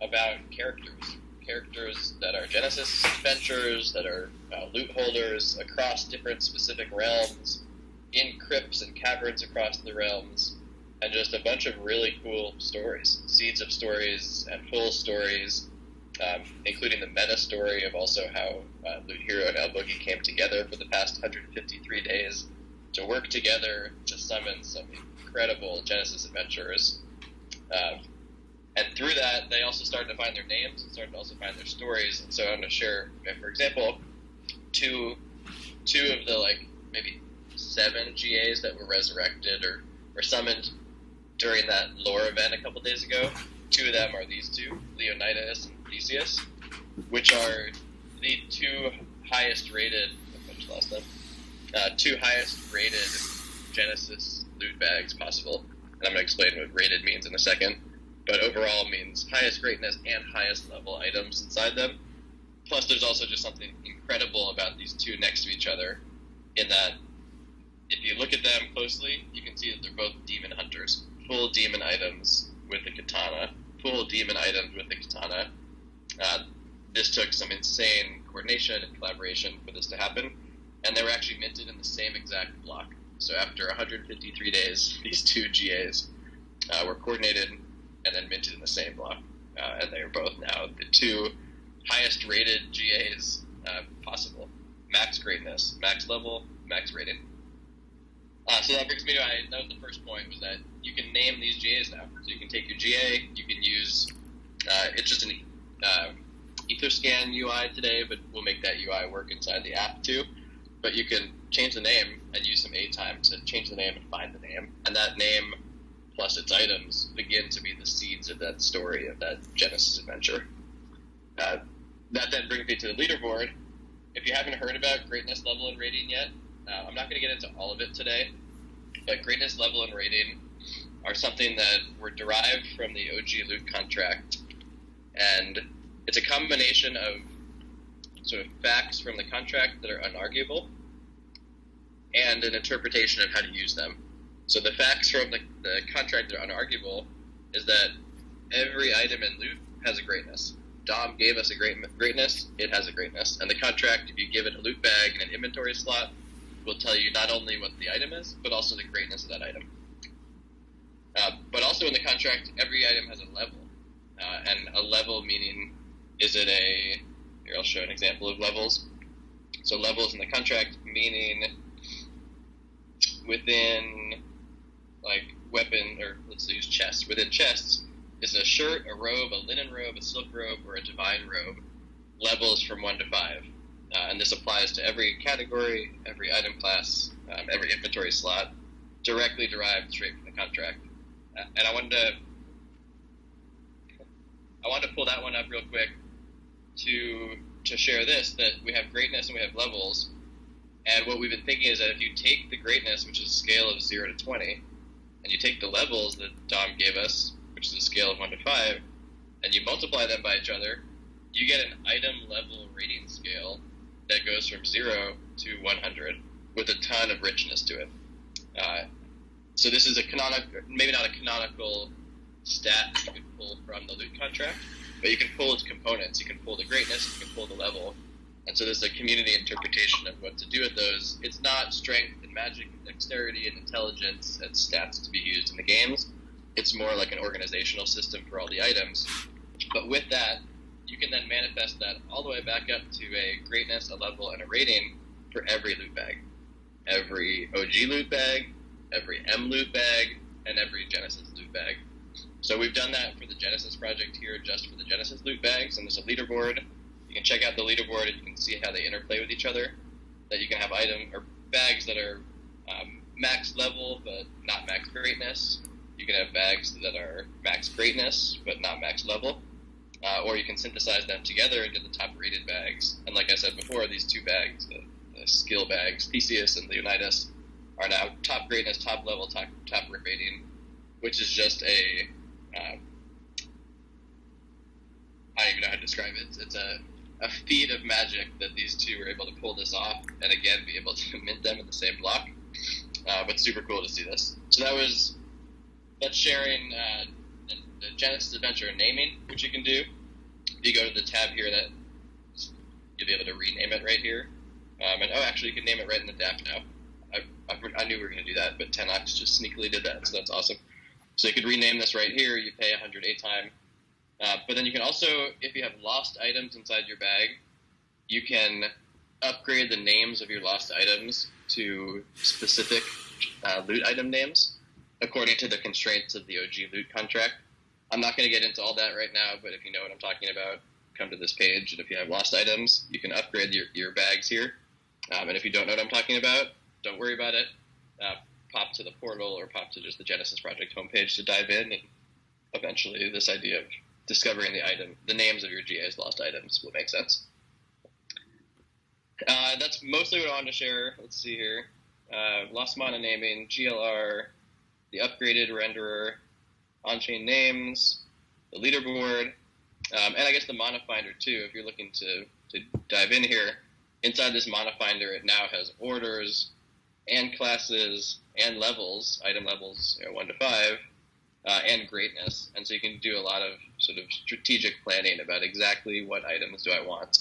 about characters characters that are Genesis adventurers, that are loot holders across different specific realms, in crypts and caverns across the realms, and just a bunch of really cool stories, seeds of stories and full stories, including the meta story of also how Loot Hero and El Boogie came together for the past 153 days to work together to summon some incredible Genesis adventurers. And through that, they also started to find their names and started to also find their stories. And so I'm going to share, for example, two of the maybe 7 GAs that were resurrected or summoned during that lore event a couple days ago. 2 of them are these 2, Leonidas and Theseus, which are the 2 highest rated. I just lost them. 2 highest rated Genesis loot bags possible. And I'm going to explain what rated means in a second. But overall means highest greatness and highest level items inside them. Plus, there's also just something incredible about these 2 next to each other, in that if you look at them closely, you can see that they're both demon hunters. Full demon items with the katana. Full demon items with the katana. This took some insane coordination and collaboration for this to happen, and they were actually minted in the same exact block. So after 153 days, these 2 GAs were coordinated and then minted in the same block. And they are both now the 2 highest rated GAs possible. Max greatness, max level, max rating. So that brings me to, that was the first point, was that you can name these GAs now. So you can take your GA, you can use, it's just an Etherscan UI today, but we'll make that UI work inside the app too. But you can change the name and use some A-time to change the name and find the name. And that name plus its items begin to be the seeds of that story, of that Genesis adventure. That then brings me to the leaderboard. If you haven't heard about greatness level and rating yet, I'm not going to get into all of it today, but greatness level and rating are something that were derived from the OG loot contract, and it's a combination of sort of facts from the contract that are unarguable and an interpretation of how to use them. So the facts from the contract that are unarguable is that every item in loot has a greatness. Dom gave us a greatness, it has a greatness. And the contract, if you give it a loot bag and an inventory slot, will tell you not only what the item is, but also the greatness of that item. But also in the contract, every item has a level. And a level meaning, is it a... Here, I'll show an example of levels. So levels in the contract meaning within, weapon, or let's use chests. Within chests is a shirt, a robe, a linen robe, a silk robe, or a divine robe. Levels from 1 to 5. And this applies to every category, every item class, every inventory slot, directly derived straight from the contract. And I wanted to pull that one up real quick to share this, that we have greatness and we have levels. And what we've been thinking is that if you take the greatness, which is a scale of 0 to 20, and you take the levels that Dom gave us, which is a scale of 1 to 5, and you multiply them by each other, you get an item level rating scale that goes from 0 to 100 with a ton of richness to it. So this is maybe not a canonical stat that you can pull from the loot contract, but you can pull its components. You can pull the greatness, you can pull the level. And so there's a community interpretation of what to do with those. It's not strength and magic and dexterity and intelligence and stats to be used in the games. It's more like an organizational system for all the items. But with that, you can then manifest that all the way back up to a greatness, a level, and a rating for every loot bag. Every OG loot bag, every M loot bag, and every Genesis loot bag. So we've done that for the Genesis project here, just for the Genesis loot bags, and there's a leaderboard. You can check out the leaderboard and you can see how they interplay with each other. That you can have bags that are max level but not max greatness. You can have bags that are max greatness but not max level. Or you can synthesize them together and get the top rated bags. And like I said before, these 2 bags, the skill bags, Theseus and Leonidas, are now top greatness, top level, top rating, which is just I don't even know how to describe it. It's a feat of magic that these 2 were able to pull this off and again be able to mint them in the same block. But super cool to see this. So that's sharing the Genesis Adventure naming, which you can do. you go to the tab here, that you'll be able to rename it right here. And actually, you can name it right in the DAP now. I knew we were going to do that, but Tenox just sneakily did that, so that's awesome. So you could rename this right here. You pay 100 A time. But then you can also, if you have lost items inside your bag, you can upgrade the names of your lost items to specific loot item names according to the constraints of the OG loot contract. I'm not going to get into all that right now, but if you know what I'm talking about, come to this page, and if you have lost items, you can upgrade your bags here. And if you don't know what I'm talking about, don't worry about it. Pop to the portal or pop to just the Genesis Project homepage to dive in, and eventually this idea of discovering the names of your GA's lost items will make sense. That's mostly what I wanted to share. Let's see here. Lost Mana naming, GLR, the upgraded renderer, on-chain names, the leaderboard, and I guess the Mana Finder too. If you're looking to dive in here, inside this Mana Finder, it now has orders and classes and levels, item levels 1 to 5, and greatness. And so you can do a lot of sort of strategic planning about exactly what items do I want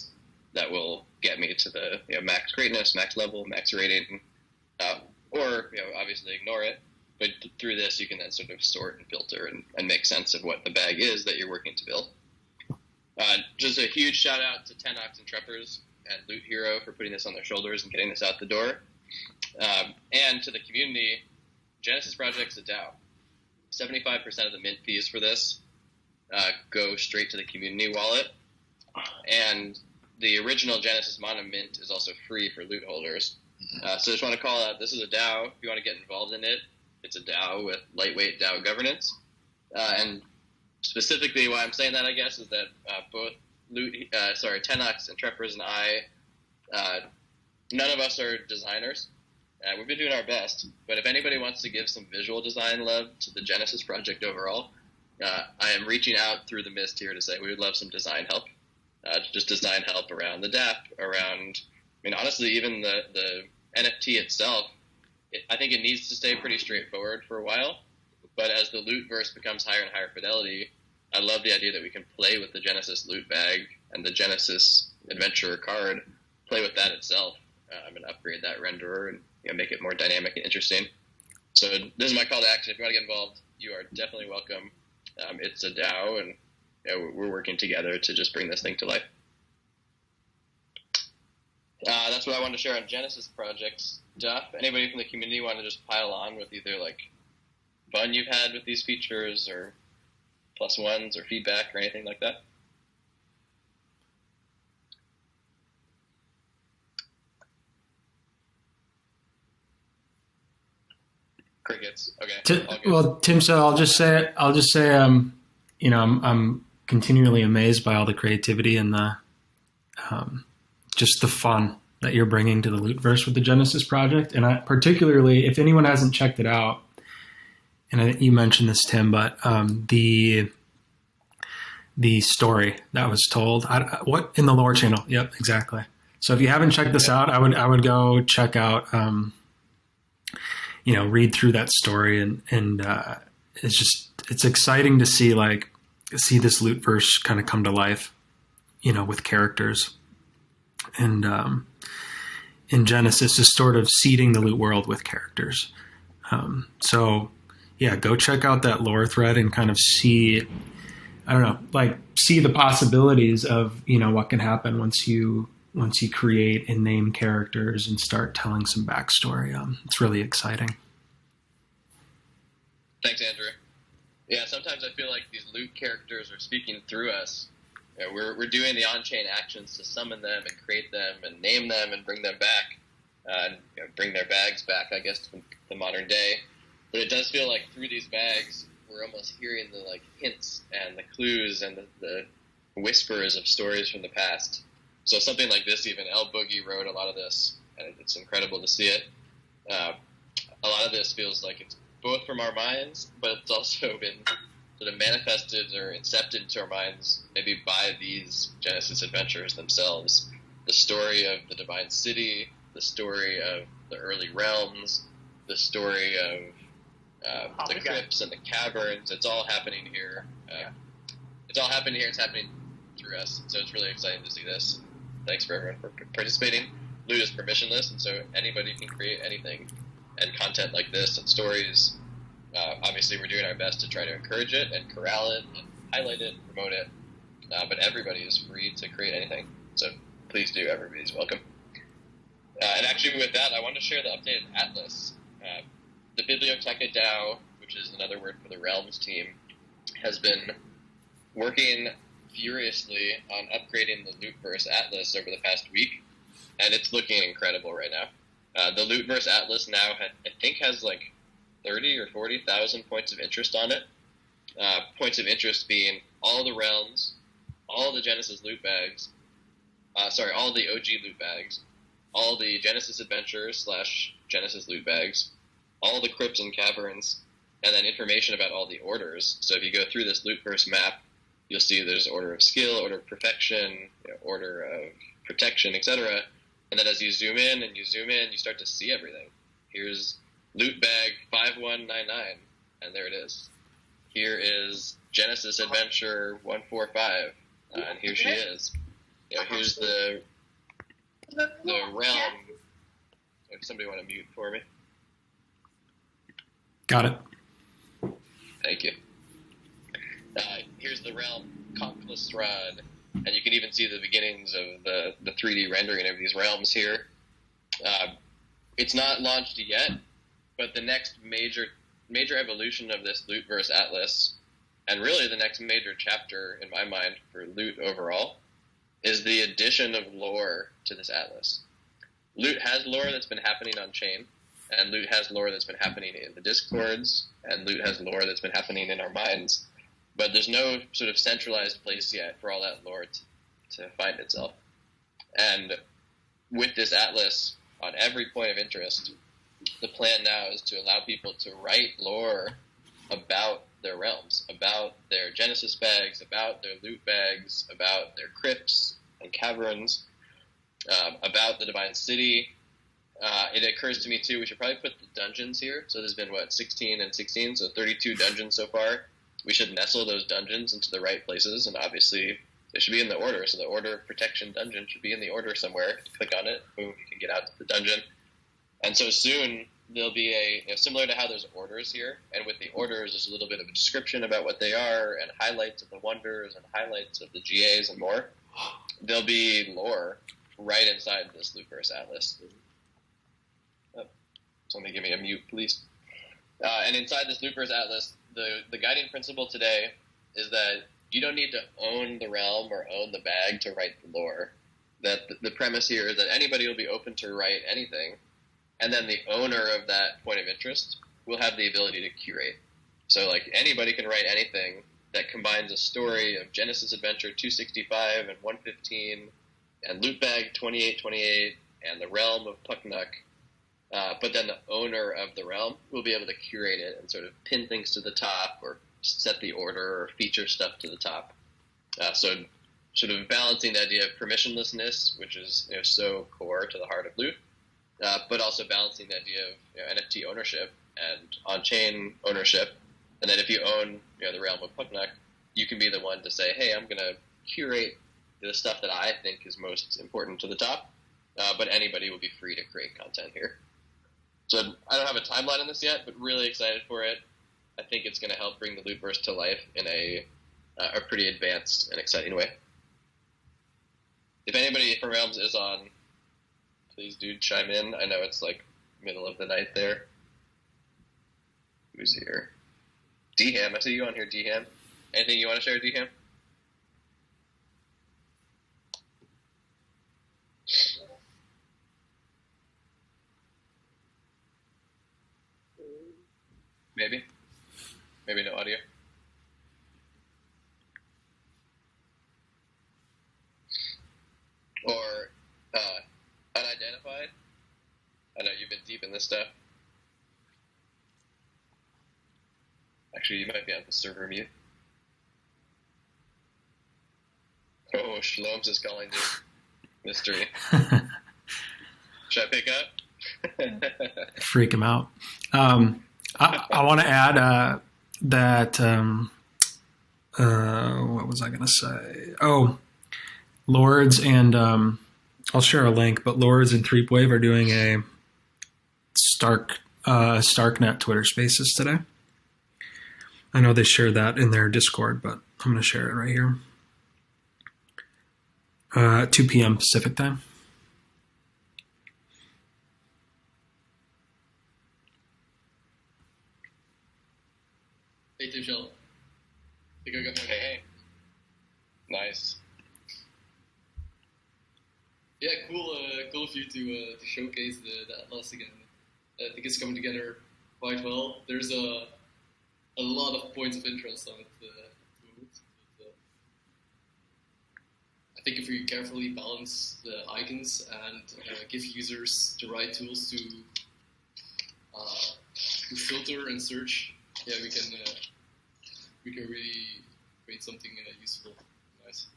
that will get me to the max greatness, max level, max rating, or obviously ignore it. But through this, you can then sort of sort and filter and make sense of what the bag is that you're working to build. Just a huge shout out to Tenox and Treppers and Loot Hero for putting this on their shoulders and getting this out the door. And to the community, Genesis Project's a DAO. 75% of the mint fees for this go straight to the community wallet. And the original Genesis Mana mint is also free for loot holders. So I just want to call out, this is a DAO. If you want to get involved in it, it's a DAO with lightweight DAO governance. And specifically why I'm saying that, I guess, is that both Tenox and Treppers and I, none of us are designers. We've been doing our best, but if anybody wants to give some visual design love to the Genesis project overall, I am reaching out through the mist here to say we would love some design help. Just design help around the DAP, around, honestly, even the NFT itself. I think it needs to stay pretty straightforward for a while, but as the loot verse becomes higher and higher fidelity, I love the idea that we can play with the Genesis loot bag and the Genesis adventurer card, play with that itself, and upgrade that renderer and make it more dynamic and interesting. So this is my call to action. If you want to get involved, you are definitely welcome. It's a DAO, and we're working together to just bring this thing to life. That's what I wanted to share on Genesis Project stuff. Anybody from the community want to just pile on with either fun you've had with these features, or plus ones, or feedback, or anything like that? Crickets. Okay. Well, Tim, so I'll just say, I'm continually amazed by all the creativity and the, just the fun that you're bringing to the Lootverse with the Genesis project. And particularly, if anyone hasn't checked it out, and you mentioned this, Tim, but the story that was told, what in the lore channel? Yep, exactly. So if you haven't checked this out, I would go check out. Read through that story, and it's exciting to see this Lootverse kind of come to life, with characters, and in Genesis is sort of seeding the loot world with characters. So yeah, go check out that lore thread and kind of see, see the possibilities of, what can happen once you create and name characters and start telling some backstory. It's really exciting. Thanks, Andrew. Yeah, sometimes I feel like these loot characters are speaking through us. We're doing the on-chain actions to summon them and create them and name them and bring them back, and bring their bags back, I guess, to the modern day. But it does feel like through these bags, we're almost hearing the hints and the clues and the whispers of stories from the past. So something like this, even El Boogie wrote a lot of this, and it's incredible to see it. A lot of this feels like it's both from our minds, but it's also been sort of manifested or incepted into our minds maybe by these Genesis adventurers themselves. The story of the Divine City, the story of the early realms, the story of the crypts and the caverns. It's all happening here. It's happening through us. So it's really exciting to see this. Thanks for everyone for participating. Loot is permissionless, and so anybody can create anything. And content like this and stories, obviously we're doing our best to try to encourage it and corral it and highlight it and promote it. But everybody is free to create anything. So please do. Everybody's welcome. And actually with that, I want to share the updated atlas. The Bibliotheca DAO, which is another word for the Realms team, has been working furiously on upgrading the Lootverse Atlas over the past week, and it's looking incredible right now. The Lootverse Atlas now, I think, has like 30 or 40,000 points of interest on it. Points of interest being all the realms, all the Genesis loot bags, all the OG loot bags, all the Genesis Adventures / Genesis loot bags, all the crypts and caverns, and then information about all the orders. So if you go through this Lootverse map, you'll see there's Order of Skill, Order of Perfection, Order of Protection, etc. And then as you zoom in, you start to see everything. Here's Loot Bag 5199, and there it is. Here is Genesis Adventure 145, and here she is. Here's the realm. If somebody want to mute for me. Got it. Thank you. Here's the realm Conquest Rod, and you can even see the beginnings of the 3D rendering of these realms here. It's not launched yet, but the next major evolution of this Lootverse Atlas, and really the next major chapter in my mind for Loot overall, is the addition of lore to this atlas. Loot has lore that's been happening on chain, and Loot has lore that's been happening in the Discords, and Loot has lore that's been happening in our minds. But there's no sort of centralized place yet for all that lore to find itself. And with this atlas, on every point of interest, the plan now is to allow people to write lore about their realms, about their Genesis bags, about their loot bags, about their crypts and caverns, about the Divine City. It occurs to me, too, we should probably put the dungeons here. So there's been, 16 and 16, so 32 dungeons so far. We should nestle those dungeons into the right places, and obviously they should be in the order. So the Order of Protection dungeon should be in the order somewhere. Click on it, boom, you can get out to the dungeon. And so soon there'll be similar to how there's orders here, and with the orders there's a little bit of a description about what they are, and highlights of the wonders, and highlights of the GAs, and more. There'll be lore right inside this Lootverse Atlas. Somebody give me a mute, please. And inside this Lootverse Atlas, the guiding principle today is that you don't need to own the realm or own the bag to write the lore. That the premise here is that anybody will be open to write anything, and then the owner of that point of interest will have the ability to curate. So, anybody can write anything that combines a story of Genesis Adventure 265 and 115, and Loot Bag 2828, and the realm of Pucknuck. But then the owner of the realm will be able to curate it and sort of pin things to the top, or set the order, or feature stuff to the top. So sort of balancing the idea of permissionlessness, which is so core to the heart of Loot, but also balancing the idea of NFT ownership and on-chain ownership. And then if you own the realm of Pucknuck, you can be the one to say, hey, I'm going to curate the stuff that I think is most important to the top, but anybody will be free to create content here. So I don't have a timeline on this yet, but really excited for it. I think it's going to help bring the Lootverse to life in a pretty advanced and exciting way. If anybody from Realms is on, please do chime in. I know it's middle of the night there. Who's here? D-Ham. I see you on here, D-Ham. Anything you want to share, D-Ham? Maybe no audio. Or unidentified. I know you've been deep in this stuff. Actually, you might be on the server mute. Oh, Shloms is calling you. Mystery. Should I pick up? Freak him out. I want to add that, what was I going to say? Oh, Lords and I'll share a link, but Lords and Threepwave are doing a Starknet Twitter Spaces today. I know they shared that in their Discord, but I'm going to share it right here. 2 p.m. Pacific time. Hey, Michelle. Think I got my Hey. Nice. Yeah, cool of you to showcase the Atlas again. I think it's coming together quite well. There's a lot of points of interest on it. I think if we carefully balance the icons and give users the right tools to filter and search, yeah, we can really create something useful, nice.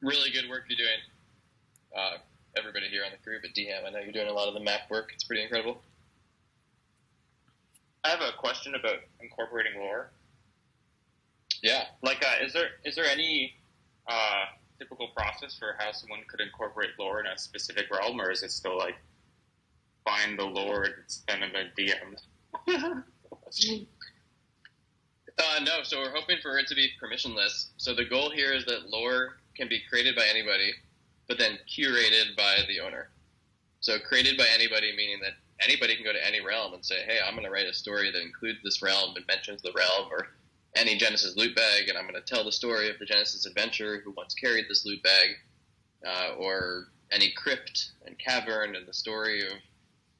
Really good work you're doing. Everybody here on the crew, but DM, I know you're doing a lot of the map work. It's pretty incredible. I have a question about incorporating lore. Yeah. Like, is there any typical process for how someone could incorporate lore in a specific realm, or is it still like find the lore and send them a DM? No, so we're hoping for it to be permissionless. So the goal here is that lore can be created by anybody, but then curated by the owner. So created by anybody, meaning that anybody can go to any realm and say, hey, I'm going to write a story that includes this realm and mentions the realm, or any Genesis loot bag, and I'm going to tell the story of the Genesis adventurer who once carried this loot bag, or any crypt and cavern and the story of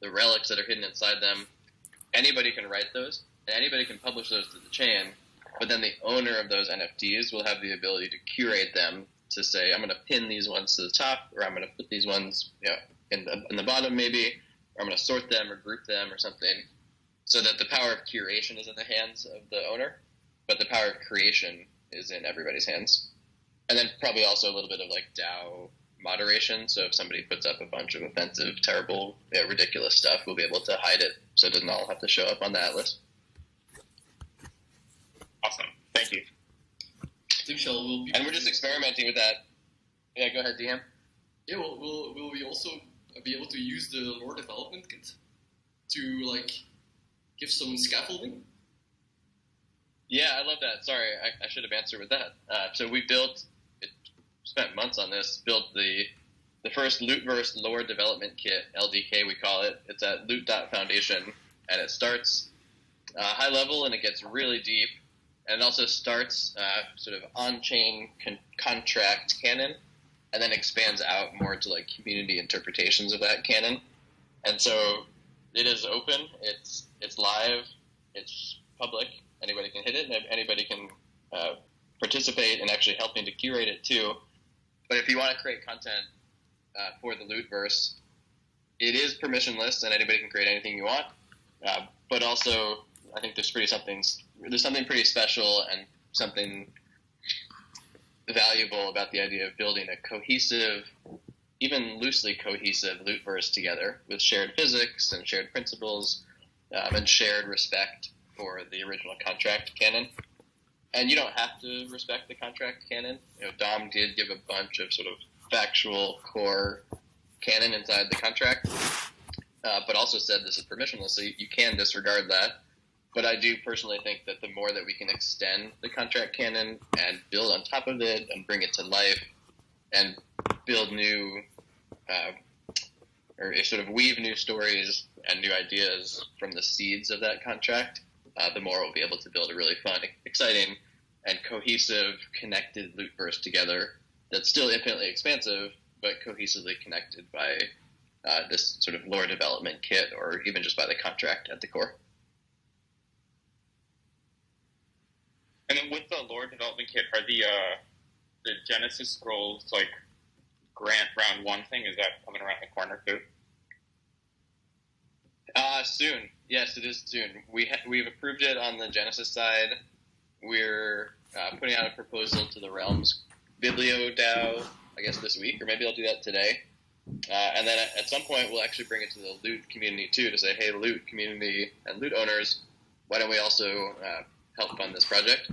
the relics that are hidden inside them. Anybody can write those, and anybody can publish those to the chain, but then the owner of those NFTs will have the ability to curate them to say, I'm going to pin these ones to the top, or I'm going to put these ones in the bottom maybe, or I'm going to sort them or group them or something, so that the power of curation is in the hands of the owner, but the power of creation is in everybody's hands. And then probably also a little bit of like DAO moderation, so if somebody puts up a bunch of offensive, terrible, ridiculous stuff, we'll be able to hide it so it doesn't all have to show up on the Atlas. Awesome. Thank you. And we're just experimenting with that. Yeah, go ahead, DM. Yeah, will we also be able to use the lore development kit to like give some scaffolding? Yeah, I love that. Sorry, I should have answered with that. So we spent months on this, built the first Lootverse lore development kit, LDK we call it. It's at loot.foundation, and it starts high level and it gets really deep. And it also starts sort of on-chain contract canon, and then expands out more to like community interpretations of that canon. And so it is open, it's live, it's public. Anybody can hit it, and anybody can participate in actually helping to curate it too. But if you want to create content for the Lootverse, it is permissionless, and anybody can create anything you want. But also, I think there's something pretty special and something valuable about the idea of building a cohesive, even loosely cohesive Lootverse together with shared physics and shared principles and shared respect for the original contract canon. And you don't have to respect the contract canon. Dom did give a bunch of sort of factual core canon inside the contract, but also said this is permissionless, so you can disregard that. But I do personally think that the more that we can extend the contract canon and build on top of it and bring it to life and build new, or sort of weave new stories and new ideas from the seeds of that contract, the more we'll be able to build a really fun, exciting, and cohesive, connected Lootverse together that's still infinitely expansive, but cohesively connected by this sort of lore development kit, or even just by the contract at the core. And then with the lore development kit, are the Genesis scrolls like grant round 1 thing? Is that coming around the corner too? Soon. Yes, it is soon. We've approved it on the Genesis side. We're putting out a proposal to the Realms Biblio DAO, I guess this week, or maybe I'll do that today. And then at some point, we'll actually bring it to the Loot community too, to say, hey, Loot community and Loot owners, why don't we also help fund this project?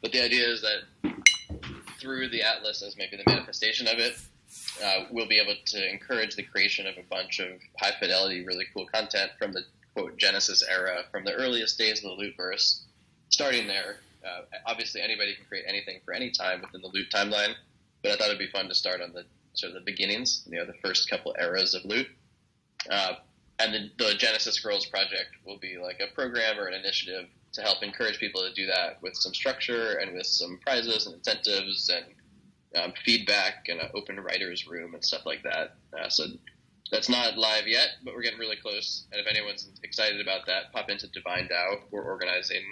But the idea is that through the Atlas as maybe the manifestation of it, we'll be able to encourage the creation of a bunch of high fidelity, really cool content from the quote Genesis era, from the earliest days of the Lootverse, starting there. Obviously, anybody can create anything for any time within the Loot timeline, but I thought it'd be fun to start on the sort of the beginnings, the first couple eras of Loot. And the Genesis Scrolls project will be like a program or an initiative to help encourage people to do that with some structure and with some prizes and incentives and feedback and an open writer's room and stuff like that. So that's not live yet, but we're getting really close. And if anyone's excited about that, pop into Divine DAO. We're organizing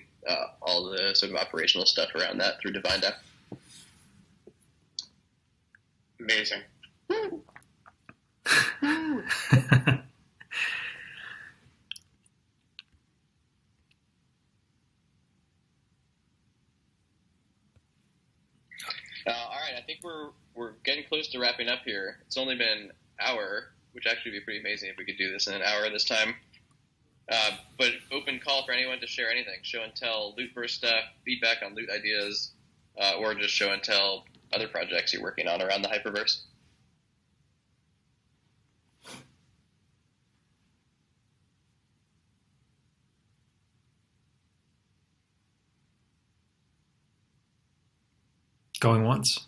all the sort of operational stuff around that through Divine DAO. Amazing. All right, I think we're getting close to wrapping up here. It's only been an hour, which actually would be pretty amazing if we could do this in an hour this time. But open call for anyone to share anything. Show and tell Lootverse stuff, feedback on Loot ideas, or just show and tell other projects you're working on around the Hyperverse. Going once.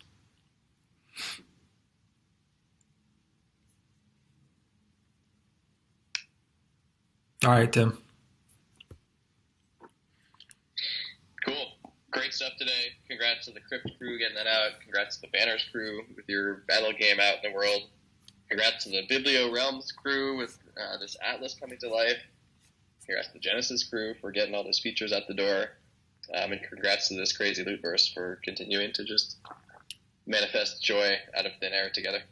All right, Tim. Cool. Great stuff today. Congrats to the Crypt crew getting that out. Congrats to the Banners crew with your battle game out in the world. Congrats to the Biblio Realms crew with this Atlas coming to life. Congrats to the Genesis crew for getting all those features out the door. And congrats to this crazy Lootverse for continuing to just manifest joy out of thin air together.